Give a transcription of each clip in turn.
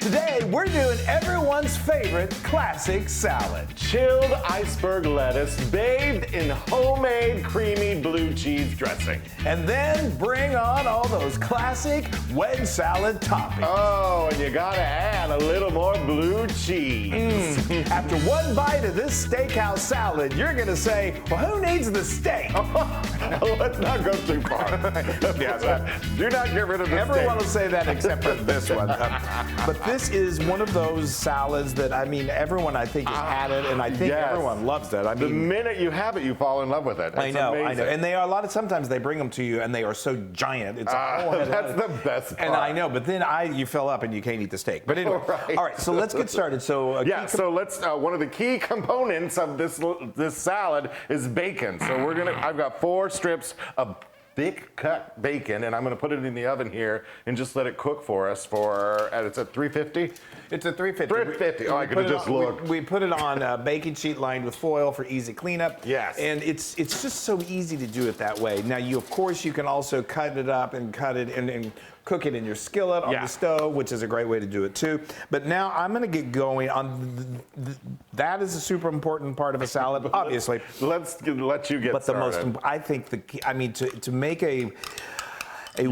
Today, we're doing everyone's favorite classic salad. Chilled iceberg lettuce bathed in homemade creamy blue cheese dressing. And then bring on all those classic wedge salad toppings. Oh, and you gotta add a little more blue cheese. After one bite of this steakhouse salad, you're gonna say, well, who needs the steak? Let's not go too far. Yes, do not get rid of the Everyone will steak. say that except for this one. But this is one of those salads that, I mean, everyone I think has had it, and I think everyone loves it. I The mean, minute you have it, you fall in love with it. I It's know. amazing. And they are sometimes they bring them to you and they are so giant. It's a whole head that's of the best part. And I know, but then you fill up and you can't eat the steak. But anyway, Right. all right, so let's get started. So So let's. One of the key components of this salad is bacon. So I've got 4 strips of thick cut bacon, and I'm gonna put it in the oven here and just let it cook for us it's at 350. It's a 350. 350. Oh, I could have just looked. We put it on a baking sheet lined with foil for easy cleanup. Yes. And it's just so easy to do it that way. Now, of course, you can also cut it up and cut it and cook it in your skillet on the stove, which is a great way to do it too. But now I'm going to get going on that is a super important part of a salad, obviously. Let's let you get But started. I think the key, I mean, to make a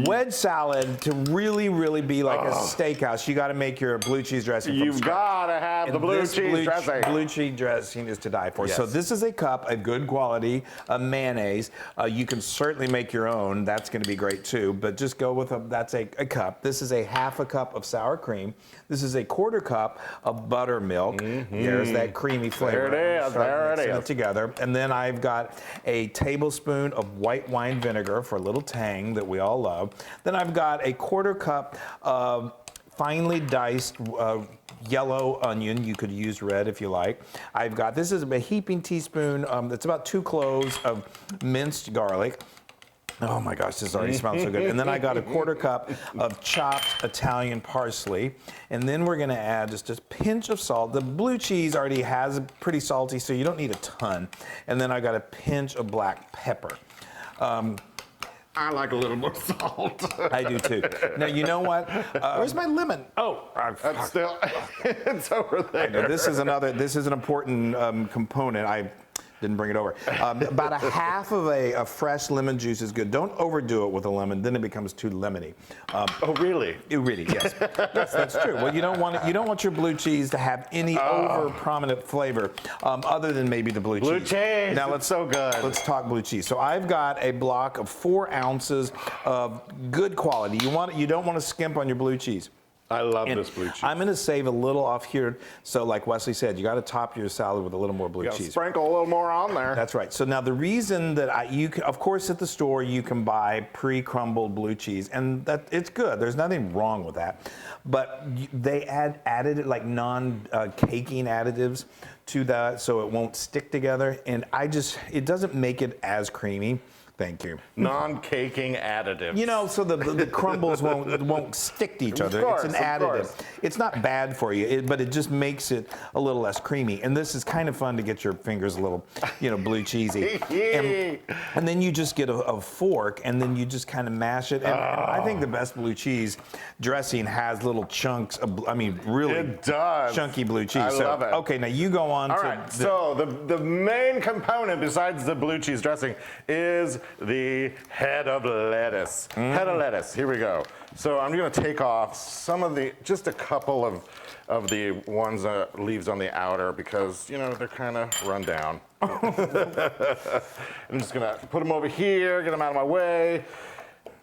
wedge salad to really be like a steakhouse, you got to make your blue cheese dressing from You've scratch. got to have the blue cheese dressing. Blue cheese dressing is to die for. Yes. So this is a cup, a good quality mayonnaise. You can certainly make your own. That's going to be great too. But just go with that's a cup. This is a half a cup of sour cream. This is a quarter cup of buttermilk. There's that creamy flavor. There it is. There it is. Together. And then I've got a tablespoon of white wine vinegar for a little tang that we all love. Then I've got a quarter cup of finely diced yellow onion. You could use red if you like. This is a heaping teaspoon, that's about 2 cloves of minced garlic. Oh my gosh, this already smells so good. And then I got a quarter cup of chopped Italian parsley. And then we're gonna add just a pinch of salt. The blue cheese already has a pretty salty, so you don't need a ton. And then I got a pinch of black pepper. I like a little more salt. I do too. Now, you know what? Where's my lemon? Oh, That's still, it's over there. this is an important component. I didn't bring it over. About a half of a fresh lemon juice is good. Don't overdo it with a lemon, then it becomes too lemony. Oh, really? Really, yes. Yes, that's true. Well, you don't want your blue cheese to have any over prominent flavor, other than maybe the blue cheese. Blue cheese. Now It's so good. Let's talk blue cheese. So I've got a block of 4 ounces of good quality. You don't want to skimp on your blue cheese. I love this blue cheese. I'm going to save a little off here. So like Wesley said, you got to top your salad with a little more blue You gotta cheese. sprinkle a little more on there. That's right. So now the reason that of course at the store you can buy pre-crumbled blue cheese, and that it's good. There's nothing wrong with that. But they added like non-caking additives to that so it won't stick together. And it doesn't make it as creamy. Thank you. Non-caking additives. You know, so the crumbles won't stick to each other. Of course, it's an of additive. course. It's not bad for you, but it just makes it a little less creamy. And this is kind of fun to get your fingers a little, blue cheesy. and then you just get a fork, and then you just kind of mash it. And I think the best blue cheese dressing has little chunks of, really It does. chunky blue cheese. I love it. Okay, now you go on All to right, so the main component besides the blue cheese dressing is the head of lettuce. Head of lettuce, here we go. So I'm gonna take off just a couple of the leaves on the outer because, they're kind of run down. I'm just gonna put them over here, get them out of my way.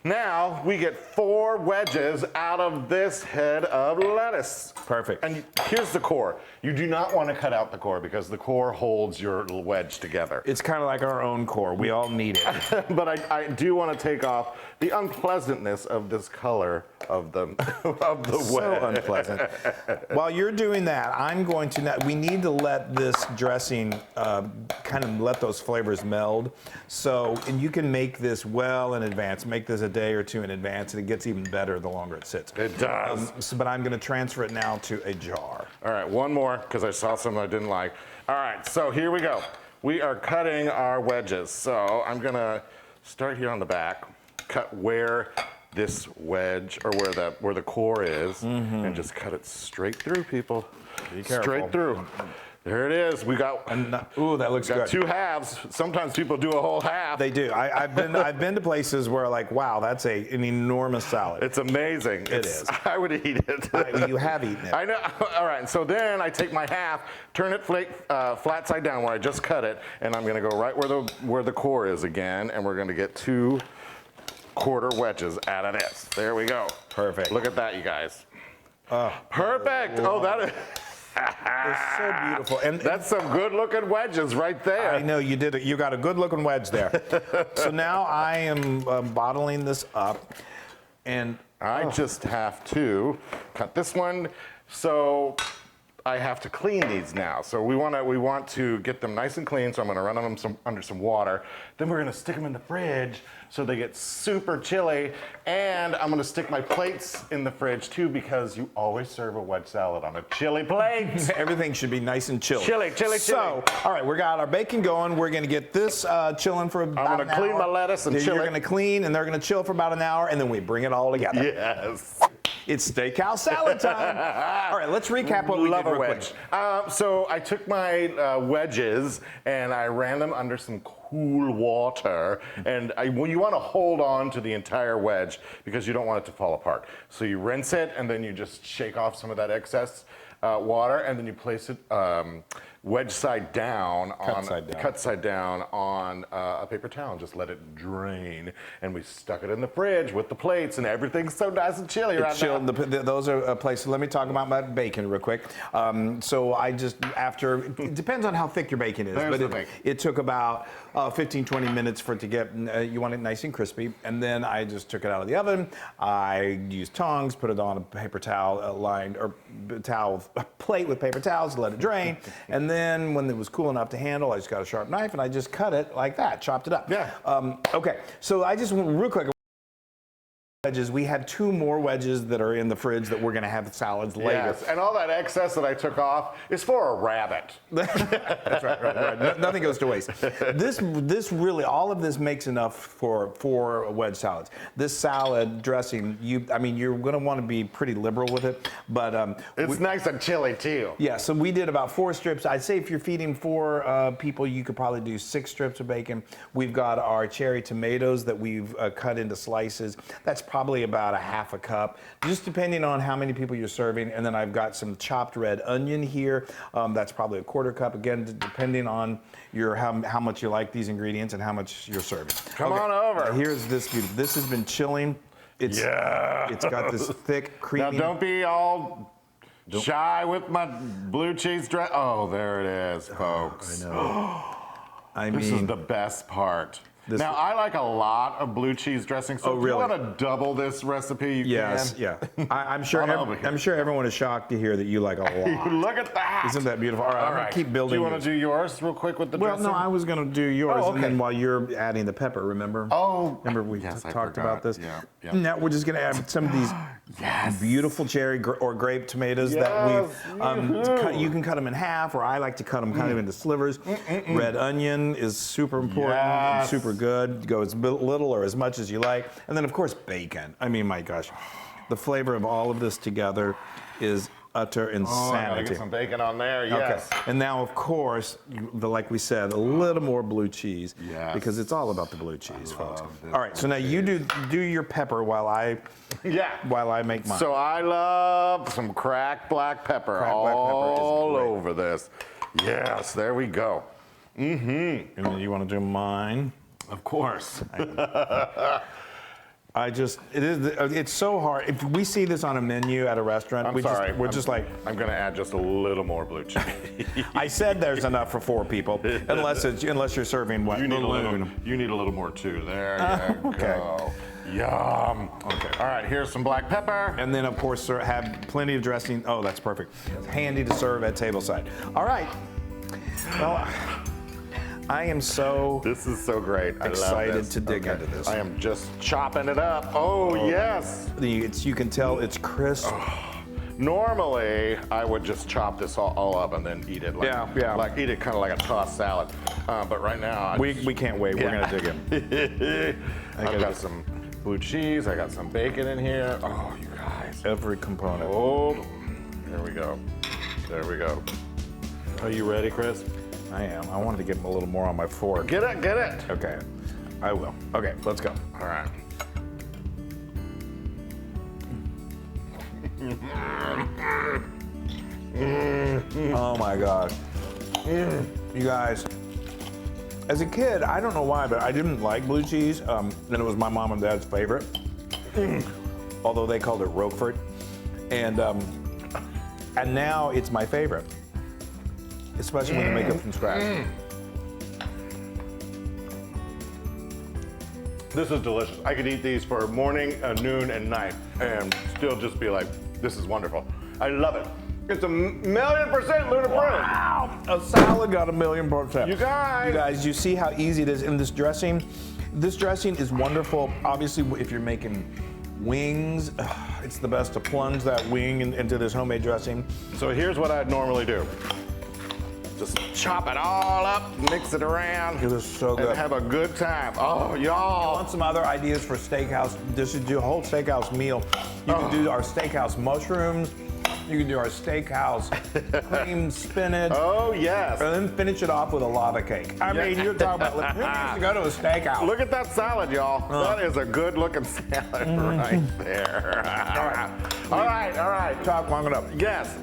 Now we get 4 wedges out of this head of lettuce. Perfect. And here's the core. You do not want to cut out the core because the core holds your little wedge together. It's kind of like our own core. We all need it. But I do want to take off the unpleasantness of this color of the wedge. So unpleasant. While you're doing that, we need to let this dressing kind of let those flavors meld. And you can make this well in advance. Make this a day or 2 in advance, and it gets even better the longer it sits. It does. But I'm going to transfer it now to a jar. All right, one more because I saw something I didn't like. All right, so here we go. We are cutting our wedges. So I'm going to start here on the back, cut where this wedge, or where the core is, and just cut it straight through, people. Be careful. Straight through. There it is. We got. Ooh, that looks good. 2 halves. Sometimes people do a whole half. They do. I've been to places where like, wow, that's an enormous salad. It's amazing. It is. I would eat it. You have eaten it. I know. All right. So then I take my half, turn it flat side down where I just cut it, and I'm going to go right where the core is again, and we're going to get 2 quarter wedges out of this. There we go. Perfect. Look at that, you guys. Perfect. Oh, that is. It's so beautiful. And that's some good-looking wedges right there. I know you did it. You got a good-looking wedge there. So now I am bottling this up, and I just have to cut this one. So I have to clean these now. So we want to get them nice and clean. So I'm going to run them under some water. Then we're going to stick them in the fridge so they get super chilly. And I'm going to stick my plates in the fridge too, because you always serve a wedge salad on a chilly plate. Everything should be nice and chilly. Chilly. So, all right, we got our bacon going. We're going to get this chilling for about an hour. I'm going to clean my lettuce and chill it. You're going to clean, and they're going to chill for about an hour, and then we bring it all together. Yes. It's Steakhouse Salad time. All right, let's recap what we did real quick. So I took my wedges and I ran them under some cool water. And you want to hold on to the entire wedge because you don't want it to fall apart. So you rinse it and then you just shake off some of that excess water, and then you place it wedge side down, cut side down on a paper towel, and just let it drain. And we stuck it in the fridge with the plates, and everything's so nice and chilly right now. Those are places. Let me talk about my bacon real quick. So I just, it depends on how thick your bacon is, but it took about 15, 20 minutes for it to get, you want it nice and crispy. And then I just took it out of the oven. I used tongs, put it on a paper towel lined, or a plate with paper towels, let it drain. And then when it was cool enough to handle, I just got a sharp knife and I just cut it like that, chopped it up. Yeah. Okay, so I just went real quick. Wedges. We have 2 more wedges that are in the fridge that we're going to have salads later. Yes, and all that excess that I took off is for a rabbit. That's right. Nothing goes to waste. This really, all of this makes enough for 4 wedge salads. This salad dressing, you're going to want to be pretty liberal with it, but it's nice and chilly too. Yeah, so we did about 4 strips. I'd say if you're feeding 4 people, you could probably do 6 strips of bacon. We've got our cherry tomatoes that we've cut into slices. That's probably about a half a cup, just depending on how many people you're serving. And then I've got some chopped red onion here. That's probably a 1/4 cup, again, depending on how much you like these ingredients and how much you're serving. Come on over. Here's this beauty. This has been chilling. It's got this thick, creamy. Now don't be all shy with my blue cheese dress. Oh, there it is, folks. I know. This is the best part. Now, I like a lot of blue cheese dressing, so if you want to double this recipe, you can. Yeah. I'm sure everyone is shocked to hear that you like a lot. Look at that. Isn't that beautiful? All right, I'm going to keep building. Do you want to do yours real quick with the dressing? Well, no, I was going to do yours, and then while you're adding the pepper, remember? Oh. Remember we talked about this? Yeah. Now we're just going to add some of these beautiful cherry or grape tomatoes that we've you can cut them in half, or I like to cut them kind of into slivers. Red onion is super important, super good. Go as little or as much as you like. And then, of course, bacon. I mean, my gosh, the flavor of all of this together is utter insanity. Get some bacon on there, yes. Okay. And now, of course, like we said, a little more blue cheese. Yes. Because it's all about the blue cheese, folks. All right, so now you do your pepper while I make mine. So I love some cracked black pepper all over this. Yes, there we go. And then you want to do mine? Of course. It's so hard. If we see this on a menu at a restaurant, we're just like. I'm going to add just a little more blue cheese. I said there's enough for 4 people, unless you're serving what? You need a little more too. There you go. Yum. Okay. All right, here's some black pepper. And then, of course, have plenty of dressing. Oh, that's perfect. Handy to serve at tableside. All right. Well, I am This is so great. Excited to dig into this. I am just chopping it up. Oh, yes. You can tell it's crisp. Normally, I would just chop this all up and then eat it. Like eat it kind of like a tossed salad. But right now, we can't wait. We're gonna dig in. I've got some blue cheese. I got some bacon in here. Oh, you guys. Every component. Hold. There we go. There we go. Are you ready, Chris? I am. I wanted to get a little more on my fork. Get it, get it. Okay, I will. Okay, let's go. All right. Oh my God. You guys, as a kid, I don't know why, but I didn't like blue cheese. And it was my mom and dad's favorite. Although they called it Roquefort. And now it's my favorite. Especially when you make it from scratch. This is delicious. I could eat these for morning, noon, and night, and still just be like, this is wonderful. I love it. It's 1,000,000% Luna Prune. Wow, a salad got 1,000,000%. You guys. You see how easy it is in this dressing? This dressing is wonderful. Obviously, if you're making wings, it's the best to plunge that wing into this homemade dressing. So here's what I'd normally do. Just chop it all up, mix it around. It is so good. And have a good time. Oh, y'all. Want some other ideas for steakhouse? Just to do a whole steakhouse meal. You can do our steakhouse mushrooms. You can do our steakhouse cream spinach. Oh, yes. And then finish it off with a lava cake. I mean, you're talking about, who needs to go to a steakhouse? Look at that salad, y'all. That is a good looking salad right there. All right. All right. Talk long enough. Yes.